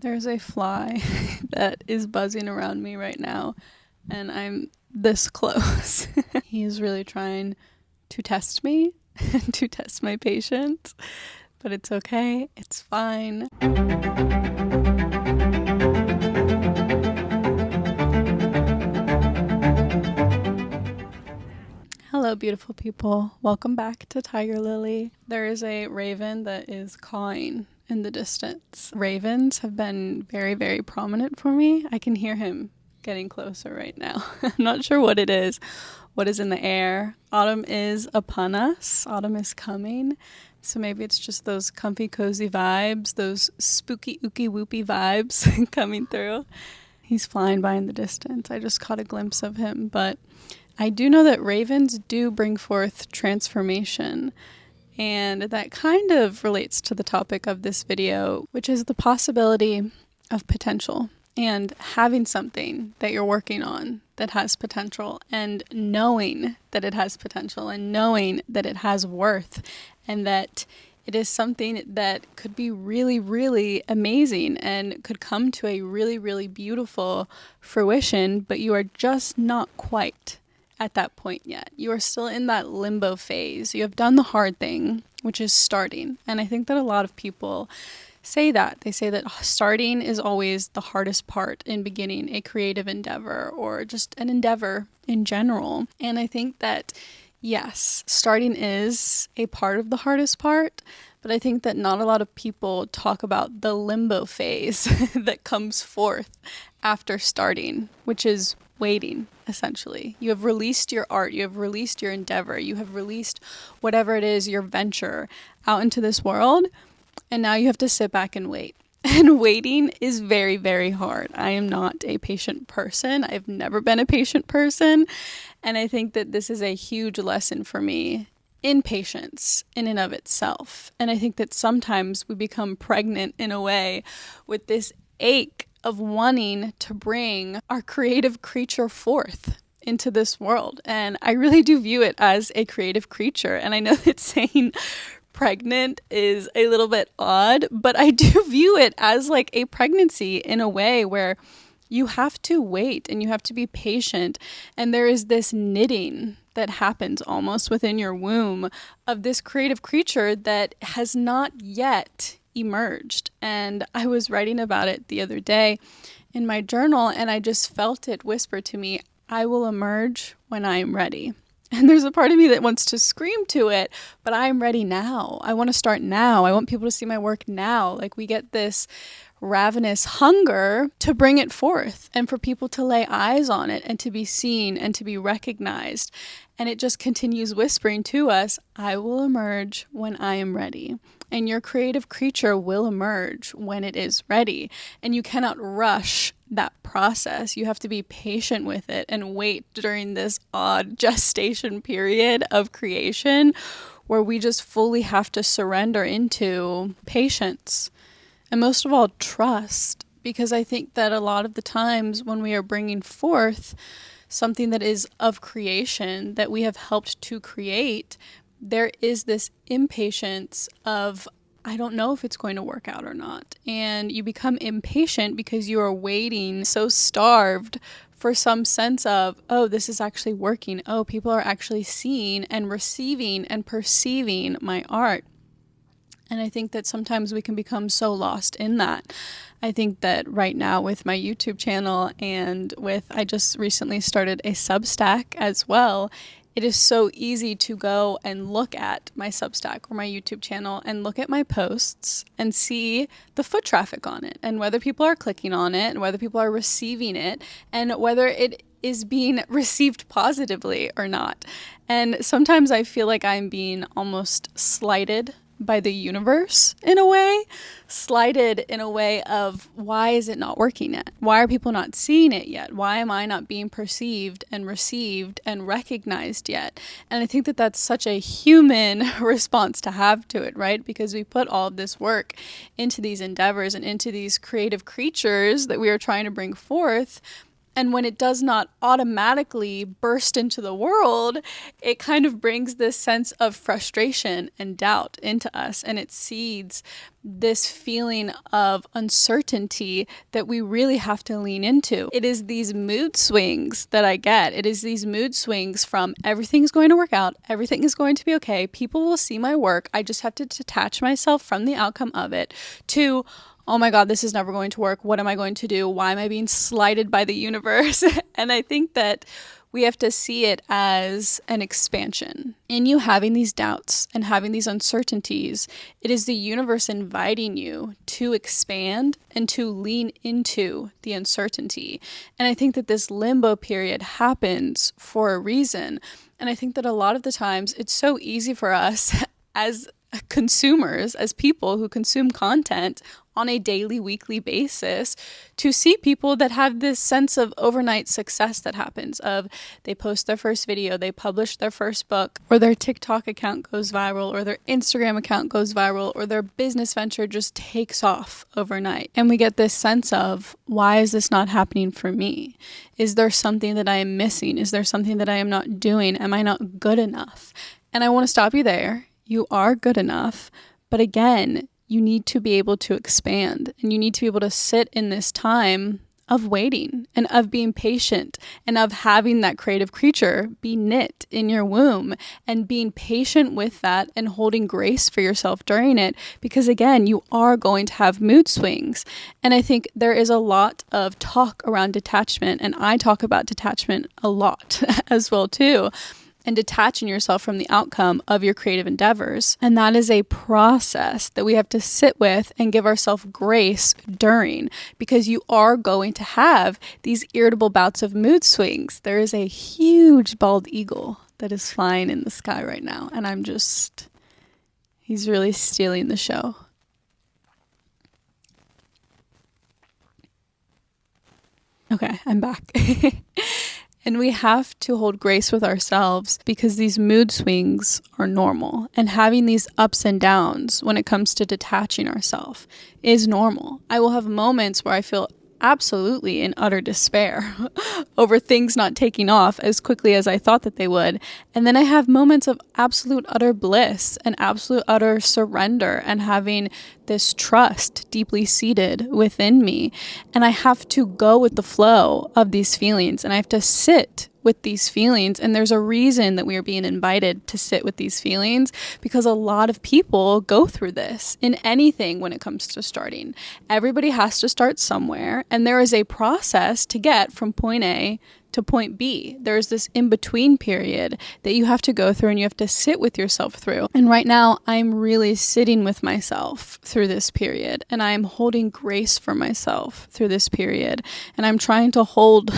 There's a fly that is buzzing around me right now, and I'm this close. He is really trying to test me and to test my patience, but it's okay. It's fine. Hello, beautiful people. Welcome back to Tiger Lily. There is a raven that is cawing in the distance. Ravens have been very, very prominent for me. I can hear him getting closer right now. I'm not sure what it is, what is in the air. Autumn is upon us. Autumn is coming. So maybe it's just those comfy, cozy vibes, those spooky, ooky, whoopy vibes coming through. He's flying by in the distance. I just caught a glimpse of him, but I do know that ravens do bring forth transformation, and that kind of relates to the topic of this video, which is the possibility of potential and having something that you're working on that has potential and knowing that it has potential and knowing that it has worth and that it is something that could be really, really amazing and could come to a really, really beautiful fruition, but you are just not quite at that point yet. You are still in that limbo phase. You have done the hard thing, which is starting. And I think that a lot of people say that. They say that starting is always the hardest part in beginning a creative endeavor or just an endeavor in general. And I think that, yes, starting is a part of the hardest part, but I think that not a lot of people talk about the limbo phase that comes forth after starting, which is waiting, essentially. You have released your art, you have released your endeavor, you have released whatever it is, your venture out into this world, and now you have to sit back and wait. And waiting is very, very hard. I am not a patient person. I've never been a patient person, and I think that this is a huge lesson for me in patience in and of itself. And I think that sometimes we become pregnant in a way with this ache of wanting to bring our creative creature forth into this world. And I really do view it as a creative creature. And I know that saying pregnant is a little bit odd, but I do view it as like a pregnancy in a way where you have to wait and you have to be patient. And there is this knitting that happens almost within your womb of this creative creature that has not yet emerged. And I was writing about it the other day in my journal, and I just felt it whisper to me, I will emerge when I am ready. And there's a part of me that wants to scream to it, but I am ready now. I want to start now. I want people to see my work now. Like, we get this ravenous hunger to bring it forth and for people to lay eyes on it and to be seen and to be recognized. And it just continues whispering to us, I will emerge when I am ready. And your creative creature will emerge when it is ready. And you cannot rush that process. You have to be patient with it and wait during this odd gestation period of creation where we just fully have to surrender into patience. And most of all, trust, because I think that a lot of the times when we are bringing forth something that is of creation that we have helped to create, there is this impatience of, I don't know if it's going to work out or not. And you become impatient because you are waiting, so starved for some sense of, oh, this is actually working. Oh, people are actually seeing and receiving and perceiving my art. And I think that sometimes we can become so lost in that. I think that right now with my YouTube channel and I just recently started a Substack as well, it is so easy to go and look at my Substack or my YouTube channel and look at my posts and see the foot traffic on it and whether people are clicking on it and whether people are receiving it and whether it is being received positively or not. And sometimes I feel like I'm being almost slighted by the universe in a way, slighted in a way of, why is it not working yet? Why are people not seeing it yet? Why am I not being perceived and received and recognized yet? And I think that that's such a human response to have to it, right? Because we put all of this work into these endeavors and into these creative creatures that we are trying to bring forth. And when it does not automatically burst into the world, it kind of brings this sense of frustration and doubt into us. And it seeds this feeling of uncertainty that we really have to lean into. It is these mood swings that I get. It is these mood swings from everything's going to work out, everything is going to be okay, people will see my work, I just have to detach myself from the outcome of it, to oh my God, this is never going to work. What am I going to do? Why am I being slighted by the universe? And I think that we have to see it as an expansion. In you having these doubts and having these uncertainties, it is the universe inviting you to expand and to lean into the uncertainty. And I think that this limbo period happens for a reason. And I think that a lot of the times it's so easy for us as consumers, as people who consume content on a daily, weekly basis, to see people that have this sense of overnight success that happens of they post their first video, they publish their first book, or their TikTok account goes viral, or their Instagram account goes viral, or their business venture just takes off overnight. And we get this sense of, why is this not happening for me? Is there something that I am missing? Is there something that I am not doing? Am I not good enough? And I want to stop you there. You are good enough. But again, you need to be able to expand, and you need to be able to sit in this time of waiting and of being patient and of having that creative creature be knit in your womb and being patient with that and holding grace for yourself during it. Because again, you are going to have mood swings. And I think there is a lot of talk around detachment, and I talk about detachment a lot as well too. And detaching yourself from the outcome of your creative endeavors. And that is a process that we have to sit with and give ourselves grace during, because you are going to have these irritable bouts of mood swings. There is a huge bald eagle that is flying in the sky right now, and he's really stealing the show. Okay, I'm back. And we have to hold grace with ourselves, because these mood swings are normal. And having these ups and downs when it comes to detaching ourselves is normal. I will have moments where I feel absolutely in utter despair over things not taking off as quickly as I thought that they would. And then I have moments of absolute utter bliss and absolute utter surrender and having this trust deeply seated within me. And I have to go with the flow of these feelings, and I have to sit with these feelings. And there's a reason that we are being invited to sit with these feelings, because a lot of people go through this in anything when it comes to starting. Everybody has to start somewhere, and there is a process to get from point A to point B. There's this in-between period that you have to go through, and you have to sit with yourself through. And right now, I'm really sitting with myself through this period, and I'm holding grace for myself through this period. And I'm trying to hold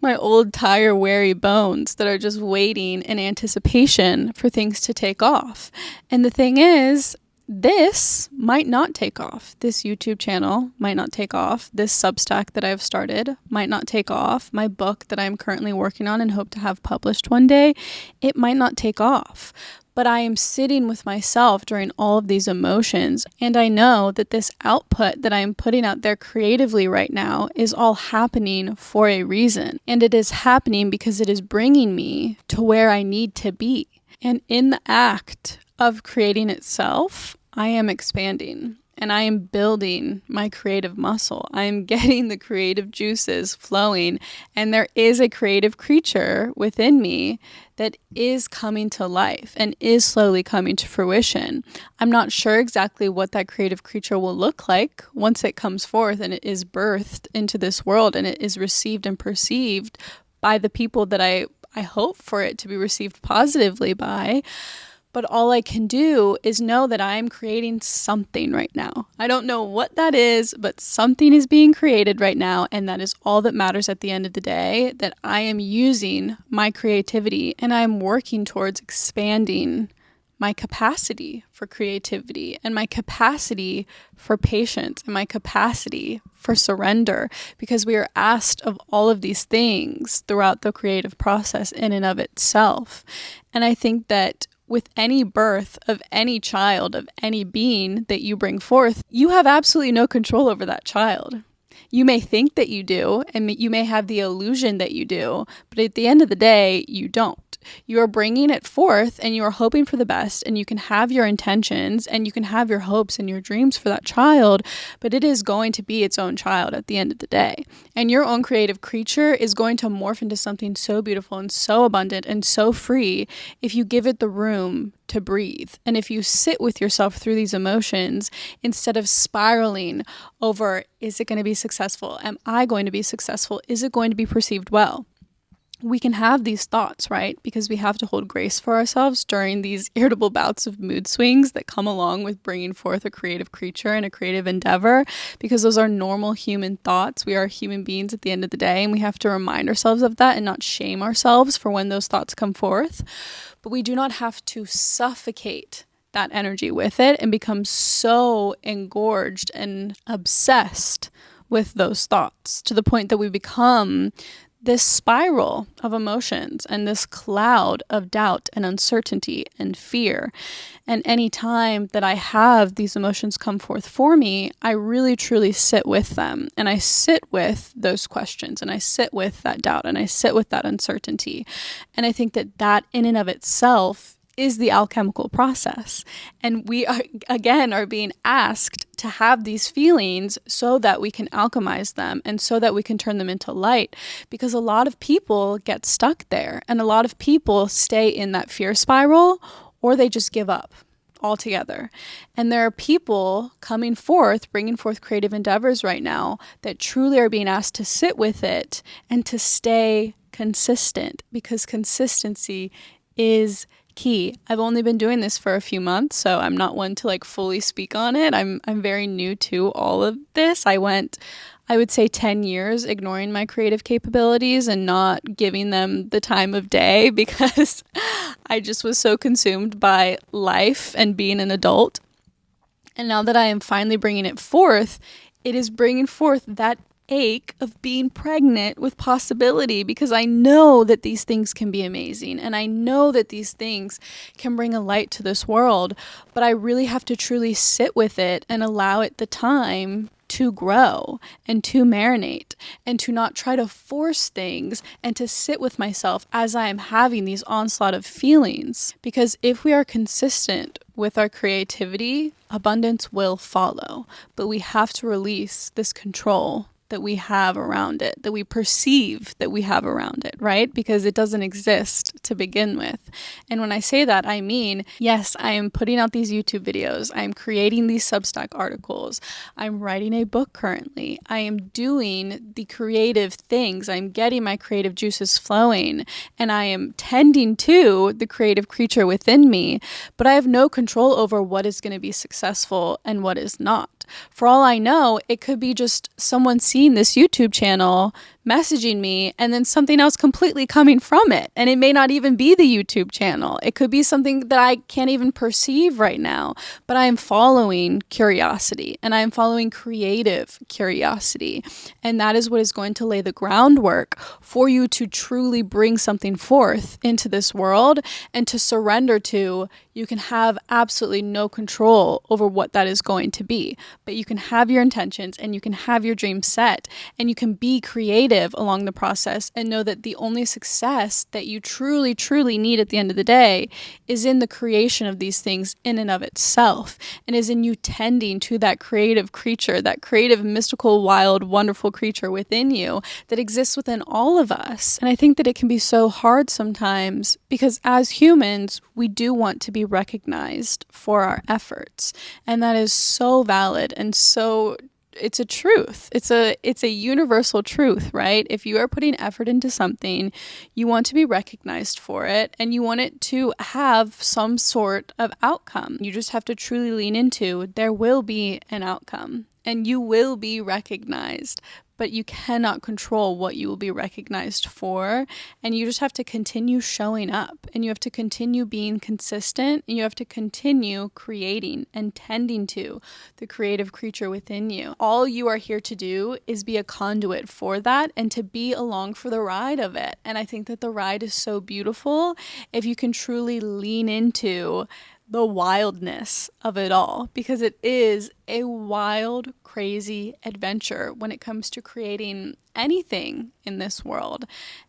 my old, tired, weary bones that are just waiting in anticipation for things to take off. And the thing is, this might not take off. This YouTube channel might not take off. This Substack that I've started might not take off. My book that I'm currently working on and hope to have published one day, it might not take off. But I am sitting with myself during all of these emotions, and I know that this output that I'm putting out there creatively right now is all happening for a reason. And it is happening because it is bringing me to where I need to be. And in the act of creating itself, I am expanding and I am building my creative muscle. I am getting the creative juices flowing, and there is a creative creature within me that is coming to life and is slowly coming to fruition. I'm not sure exactly what that creative creature will look like once it comes forth and it is birthed into this world and it is received and perceived by the people that I hope for it to be received positively by. But all I can do is know that I'm creating something right now. I don't know what that is, but something is being created right now. And that is all that matters at the end of the day, that I am using my creativity and I'm working towards expanding my capacity for creativity and my capacity for patience and my capacity for surrender, because we are asked of all of these things throughout the creative process in and of itself. And I think that with any birth of any child, of any being that you bring forth, you have absolutely no control over that child. You may think that you do, and you may have the illusion that you do, but at the end of the day, you don't. You are bringing it forth and you are hoping for the best, and you can have your intentions and you can have your hopes and your dreams for that child, but it is going to be its own child at the end of the day. And your own creative creature is going to morph into something so beautiful and so abundant and so free if you give it the room to breathe. And if you sit with yourself through these emotions instead of spiraling over, is it going to be successful? Am I going to be successful? Is it going to be perceived well? We can have these thoughts, right? Because we have to hold grace for ourselves during these irritable bouts of mood swings that come along with bringing forth a creative creature and a creative endeavor, because those are normal human thoughts. We are human beings at the end of the day, and we have to remind ourselves of that and not shame ourselves for when those thoughts come forth. But we do not have to suffocate that energy with it and become so engorged and obsessed with those thoughts to the point that we become this spiral of emotions and this cloud of doubt and uncertainty and fear. And any time that I have these emotions come forth for me, I really truly sit with them, and I sit with those questions, and I sit with that doubt, and I sit with that uncertainty. And I think that that in and of itself is the alchemical process. And we are, again, are being asked to have these feelings so that we can alchemize them and so that we can turn them into light, because a lot of people get stuck there, and a lot of people stay in that fear spiral, or they just give up altogether. And there are people coming forth, bringing forth creative endeavors right now that truly are being asked to sit with it and to stay consistent, because consistency is key. I've only been doing this for a few months, so I'm not one to fully speak on it. I'm very new to all of this. I would say 10 years ignoring my creative capabilities and not giving them the time of day because I just was so consumed by life and being an adult. And now that I am finally bringing it forth, it is bringing forth that ache of being pregnant with possibility, because I know that these things can be amazing and I know that these things can bring a light to this world, but I really have to truly sit with it and allow it the time to grow and to marinate and to not try to force things and to sit with myself as I am having these onslaught of feelings. Because if we are consistent with our creativity, abundance will follow, but we have to release this control that we have around it, that we perceive that we have around it, right? Because it doesn't exist to begin with. And when I say that, I mean, yes, I am putting out these YouTube videos. I'm creating these Substack articles. I'm writing a book currently. I am doing the creative things. I'm getting my creative juices flowing, and I am tending to the creative creature within me, but I have no control over what is going to be successful and what is not. For all I know, it could be just someone seeing this YouTube channel, messaging me, and then something else completely coming from it. And it may not even be the YouTube channel. It could be something that I can't even perceive right now, but I am following curiosity, and I am following creative curiosity. And that is what is going to lay the groundwork for you to truly bring something forth into this world and to surrender to. You can have absolutely no control over what that is going to be, but you can have your intentions and you can have your dreams set, and you can be creative along the process and know that the only success that you truly, truly need at the end of the day is in the creation of these things in and of itself, and is in you tending to that creative creature, that creative, mystical, wild, wonderful creature within you that exists within all of us. And I think that it can be so hard sometimes because as humans, we do want to be recognized for our efforts, and that is so valid and so it's a truth. It's a universal truth, right? If you are putting effort into something, you want to be recognized for it and you want it to have some sort of outcome. You just have to truly lean into there will be an outcome and you will be recognized, but you cannot control what you will be recognized for. And you just have to continue showing up, and you have to continue being consistent, and you have to continue creating and tending to the creative creature within you. All you are here to do is be a conduit for that and to be along for the ride of it. And I think that the ride is so beautiful if you can truly lean into the wildness of it all, because it is a wild, crazy adventure when it comes to creating anything in this world.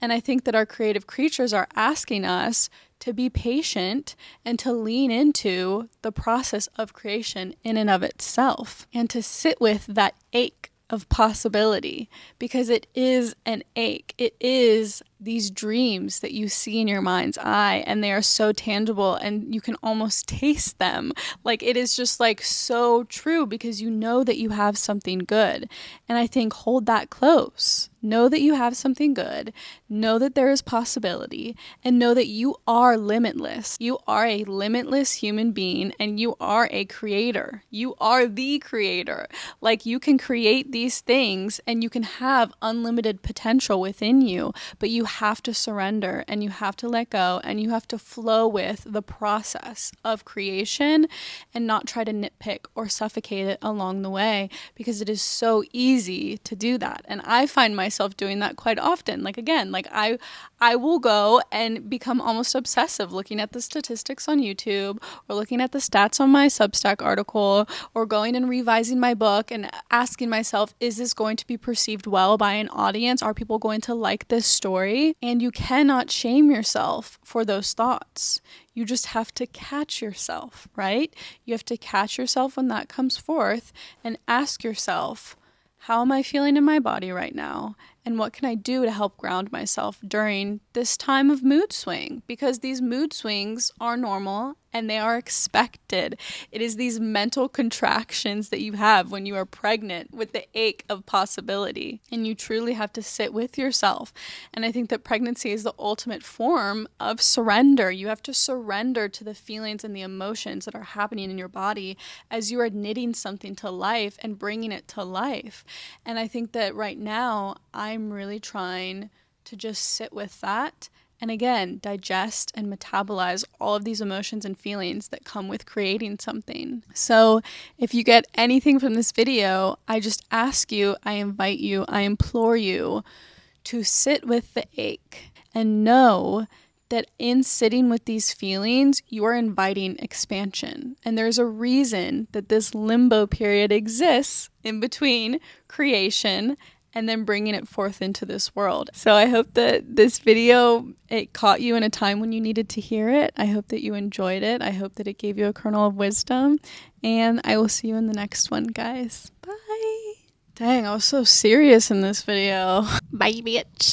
And I think that our creative creatures are asking us to be patient and to lean into the process of creation in and of itself, and to sit with that ache of possibility, because it is an ache. It is these dreams that you see in your mind's eye, and they are so tangible and you can almost taste them. Like, it is just like so true, because you know that you have something good. And I think hold that close. Know that you have something good. Know that there is possibility, and know that you are limitless. You are a limitless human being, and you are a creator. You are the creator. Like, you can create these things and you can have unlimited potential within you, but you have to surrender and you have to let go and you have to flow with the process of creation and not try to nitpick or suffocate it along the way, because it is so easy to do that. And I find myself doing that quite often. Like, again, like I will go and become almost obsessive looking at the statistics on YouTube, or looking at the stats on my Substack article, or going and revising my book and asking myself, is this going to be perceived well by an audience? Are people going to like this story? And you cannot shame yourself for those thoughts. You just have to catch yourself, right? You have to catch yourself when that comes forth and ask yourself, how am I feeling in my body right now? And what can I do to help ground myself during this time of mood swing? Because these mood swings are normal and they are expected. It is these mental contractions that you have when you are pregnant with the ache of possibility. And you truly have to sit with yourself. And I think that pregnancy is the ultimate form of surrender. You have to surrender to the feelings and the emotions that are happening in your body as you are knitting something to life and bringing it to life. And I think that right now I'm really trying to just sit with that. And again, digest and metabolize all of these emotions and feelings that come with creating something. So if you get anything from this video, I just ask you, I invite you, I implore you to sit with the ache and know that in sitting with these feelings, you are inviting expansion. And there's a reason that this limbo period exists in between creation and then bringing it forth into this world. So I hope that this video, it caught you in a time when you needed to hear it. I hope that you enjoyed it. I hope that it gave you a kernel of wisdom. And I will see you in the next one, guys. Bye. Dang, I was so serious in this video. Bye, bitch.